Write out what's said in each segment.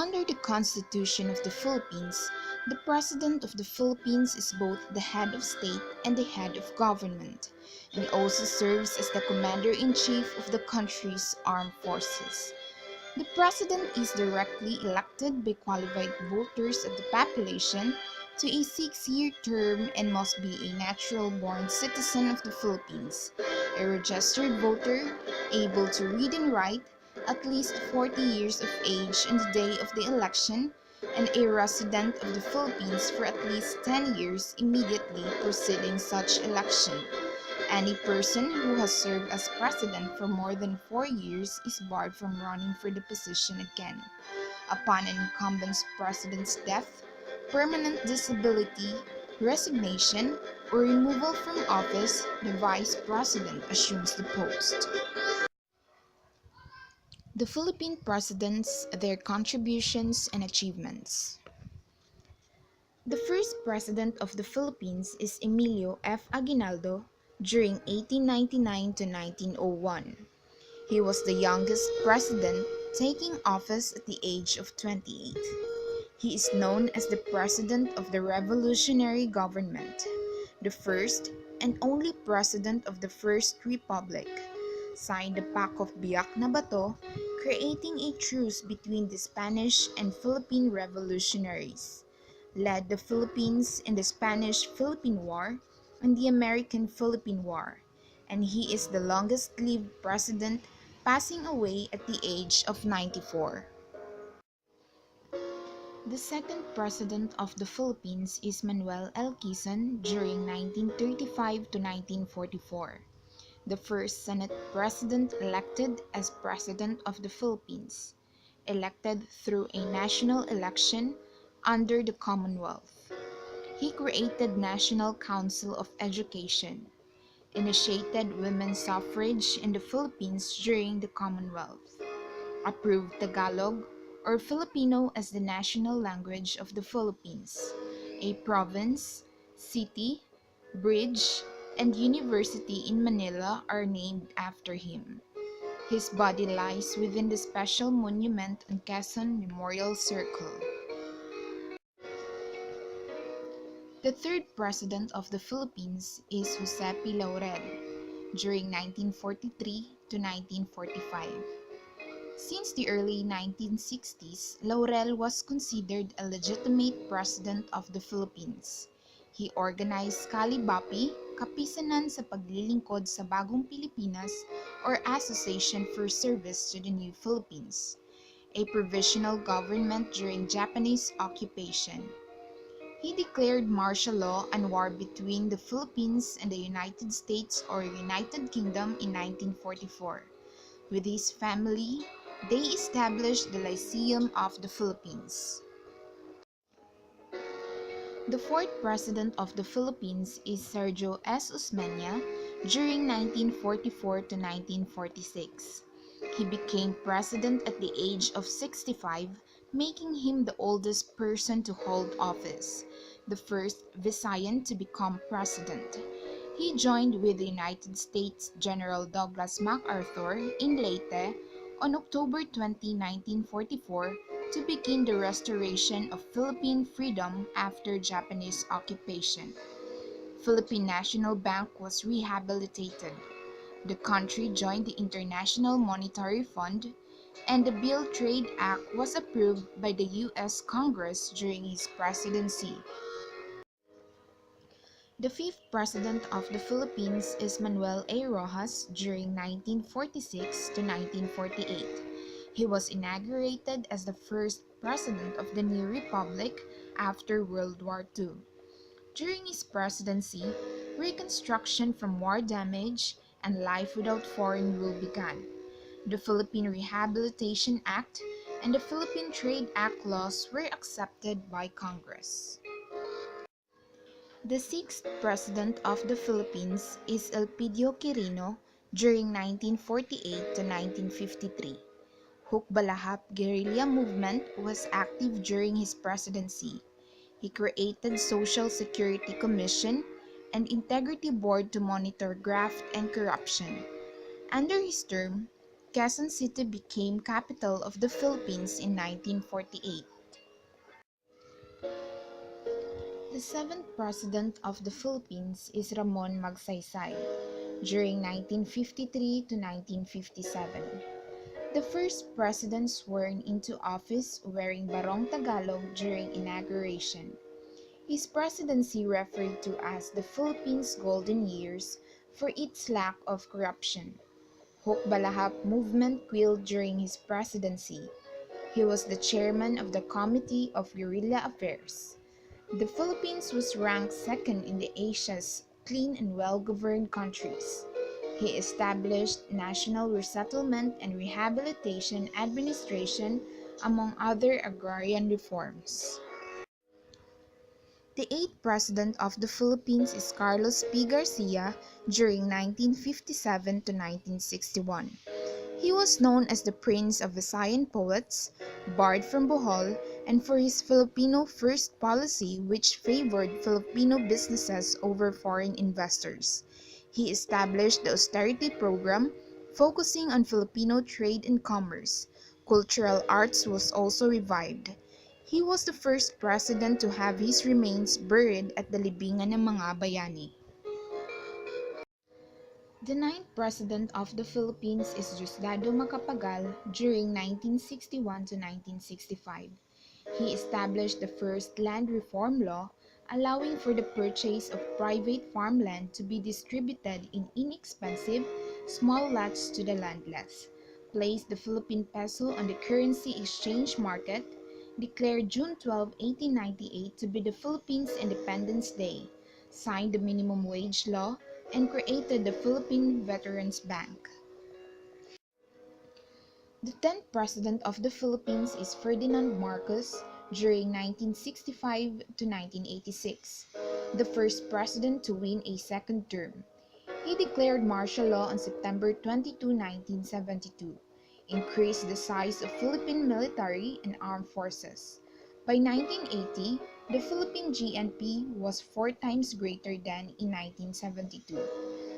Under the Constitution of the Philippines, the President of the Philippines is both the head of state and the head of government, and also serves as the Commander-in-Chief of the country's armed forces. The President is directly elected by qualified voters of the population to a 6-year term and must be a natural-born citizen of the Philippines, a registered voter, able to read and write, at least 40 years of age on the day of the election, and a resident of the Philippines for at least 10 years immediately preceding such election. Any person who has served as president for more than 4 years is barred from running for the position again. Upon an incumbent president's death, permanent disability, resignation, or removal from office, the vice president assumes the post. The Philippine presidents, their contributions and achievements. The first president of the Philippines is Emilio F. Aguinaldo during 1899 to 1901. He was the youngest president, taking office at the age of 28. He is known as the President of the Revolutionary Government, the first and only president of the First Republic, signed the Pact of Biak na Bato, creating a truce between the Spanish and Philippine revolutionaries, led the Philippines in the Spanish-Philippine War and the American-Philippine War, and he is the longest-lived president, passing away at the age of 94. The second president of the Philippines is Manuel L. Quezon during 1935 to 1944, the first Senate president elected as President of the Philippines, elected through a national election under the Commonwealth. He created National Council of Education, initiated women's suffrage in the Philippines during the Commonwealth, approved Tagalog or Filipino as the national language of the Philippines. A province, city, bridge, and university in Manila are named after him. His body lies within the special monument on Quezon Memorial Circle. The third president of the Philippines is Jose P. Laurel during 1943 to 1945. Since the early 1960s, Laurel was considered a legitimate president of the Philippines. He organized Kalibapi, Kapisanan sa Paglilingkod sa Bagong Pilipinas or Association for Service to the New Philippines, a provisional government during Japanese occupation. He declared martial law and war between the Philippines and the United States or United Kingdom in 1944. With his family, they established the Lyceum of the Philippines. The fourth president of the Philippines is Sergio S. Osmeña during 1944 to 1946. He became president at the age of 65, making him the oldest person to hold office, the first Visayan to become president. He joined with the United States General Douglas MacArthur in Leyte on October 20, 1944, to begin the restoration of Philippine freedom after Japanese occupation. Philippine National Bank was rehabilitated. The country joined the International Monetary Fund, and the Bill Trade Act was approved by the U.S. Congress during his presidency. The fifth president of the Philippines is Manuel A. Roxas during 1946 to 1948. He was inaugurated as the first president of the new republic after World War II. During his presidency, reconstruction from war damage and life without foreign rule began. The Philippine Rehabilitation Act and the Philippine Trade Act laws were accepted by Congress. The sixth president of the Philippines is Elpidio Quirino during 1948 to 1953. Hukbalahap guerrilla movement was active during his presidency. He created Social Security Commission and Integrity Board to monitor graft and corruption. Under his term, Quezon City became capital of the Philippines in 1948. The seventh president of the Philippines is Ramon Magsaysay during 1953 to 1957. The first president sworn into office wearing barong Tagalog during inauguration. His presidency referred to as the Philippines' golden years for its lack of corruption. Hukbalahap movement quelled during his presidency. He was the chairman of the Committee of Guerrilla Affairs. The Philippines was ranked second in the Asia's clean and well-governed countries. He established National Resettlement and Rehabilitation Administration among other agrarian reforms. The eighth president of the Philippines is Carlos P. Garcia during 1957 to 1961. He was known as the Prince of Visayan Poets, bard from Bohol, and for his Filipino First policy which favored Filipino businesses over foreign investors. He established the austerity program, focusing on Filipino trade and commerce. Cultural arts was also revived. He was the first president to have his remains buried at the libingan ng mga bayani. The ninth president of the Philippines is Diosdado Macapagal during 1961 to 1965. He established the first land reform law, allowing for the purchase of private farmland to be distributed in inexpensive, small lots to the landless, placed the Philippine peso on the currency exchange market, declared June 12, 1898 to be the Philippines' Independence Day, signed the minimum wage law, and created the Philippine Veterans Bank. The 10th President of the Philippines is Ferdinand Marcos during 1965 to 1986, the first president to win a second term. He declared martial law on September 22, 1972, increased the size of Philippine military and armed forces. By 1980, the Philippine GNP was 4 times greater than in 1972.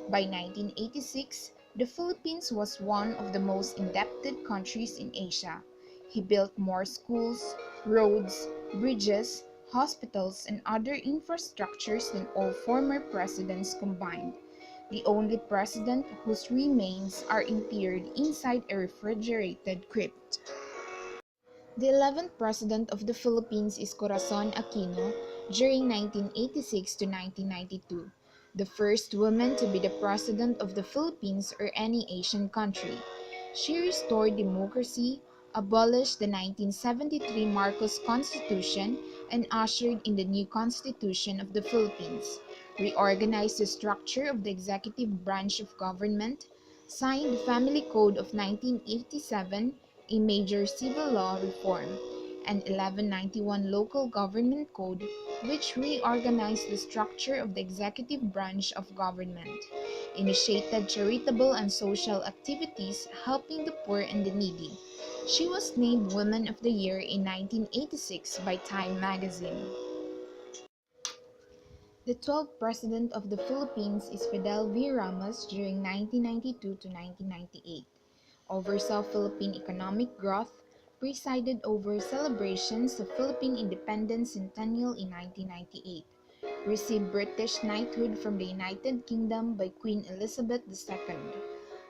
By 1986, the Philippines was one of the most indebted countries in Asia. He built more schools, roads, bridges, hospitals, and other infrastructures than all former presidents combined. The only president whose remains are interred inside a refrigerated crypt. The 11th President of the Philippines is Corazon Aquino during 1986 to 1992, the first woman to be the President of the Philippines or any Asian country. She restored democracy, abolished the 1973 Marcos Constitution, and ushered in the new Constitution of the Philippines, reorganized the structure of the executive branch of government, signed the Family Code of 1987, a major civil law reform, and 1191 Local Government Code, which reorganized the structure of the executive branch of government, initiated charitable and social activities helping the poor and the needy. She was named Woman of the Year in 1986 by Time magazine. The 12th President of the Philippines is Fidel V. Ramos during 1992 to 1998. Oversaw Philippine economic growth, presided over celebrations of Philippine independence centennial in 1998, received British knighthood from the United Kingdom by Queen Elizabeth II,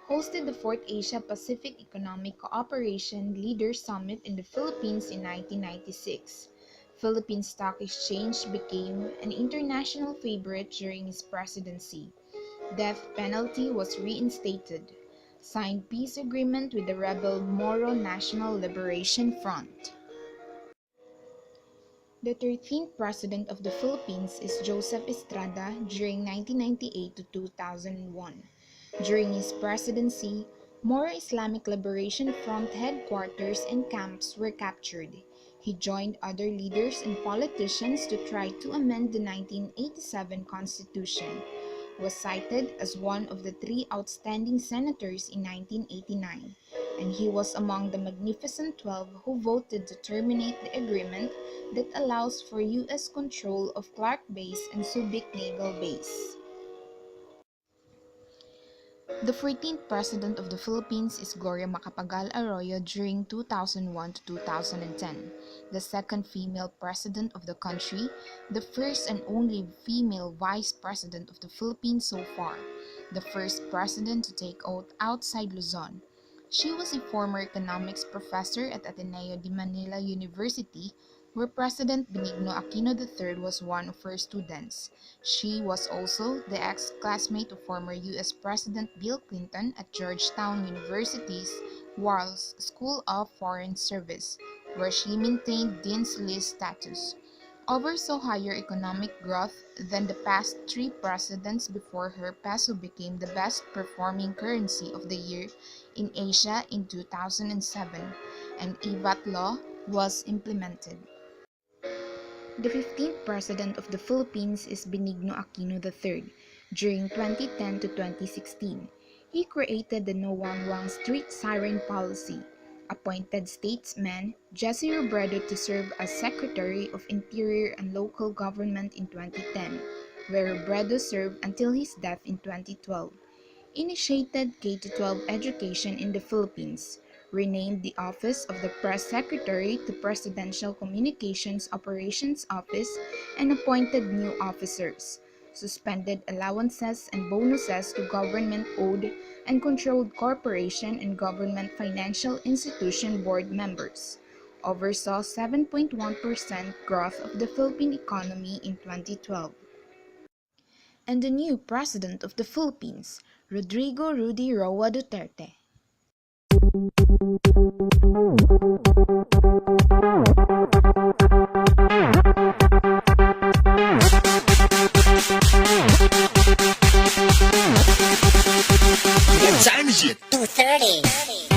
hosted the 4th Asia-Pacific Economic Cooperation Leaders Summit in the Philippines in 1996. Philippine Stock Exchange became an international favorite during his presidency. Death penalty was reinstated. Signed peace agreement with the rebel Moro National Liberation Front. The 13th President of the Philippines is Joseph Estrada during 1998 to 2001. During his presidency, Moro Islamic Liberation Front headquarters and camps were captured. He joined other leaders and politicians to try to amend the 1987 Constitution, was cited as one of the 3 outstanding senators in 1989, and he was among the Magnificent 12 who voted to terminate the agreement that allows for U.S. control of Clark Base and Subic Naval Base. The 14th President of the Philippines is Gloria Macapagal Arroyo during 2001 to 2010, the second female president of the country, the first and only female vice president of the Philippines so far, the first president to take oath outside Luzon. She was a former economics professor at Ateneo de Manila University, where President Benigno Aquino III was one of her students. She was also the ex-classmate of former U.S. President Bill Clinton at Georgetown University's Walls School of Foreign Service, where she maintained Dean's List status. Oversaw higher economic growth than the past three presidents before her. Peso became the best performing currency of the year in Asia in 2007, and EVAT law was implemented. The 15th President of the Philippines is Benigno Aquino III. During 2010 to 2016, he created the No Wangwang Street Siren policy, appointed statesman Jesse Robredo to serve as Secretary of Interior and Local Government in 2010, where Robredo served until his death in 2012. Initiated K-12 education in the Philippines, renamed the Office of the Press Secretary to Presidential Communications Operations Office, and appointed new officers, suspended allowances and bonuses to government-owned and controlled corporation and government financial institution board members, oversaw 7.1% growth of the Philippine economy in 2012. And the new President of the Philippines, Rodrigo Rudy Roa Duterte. What time is it? 2:30.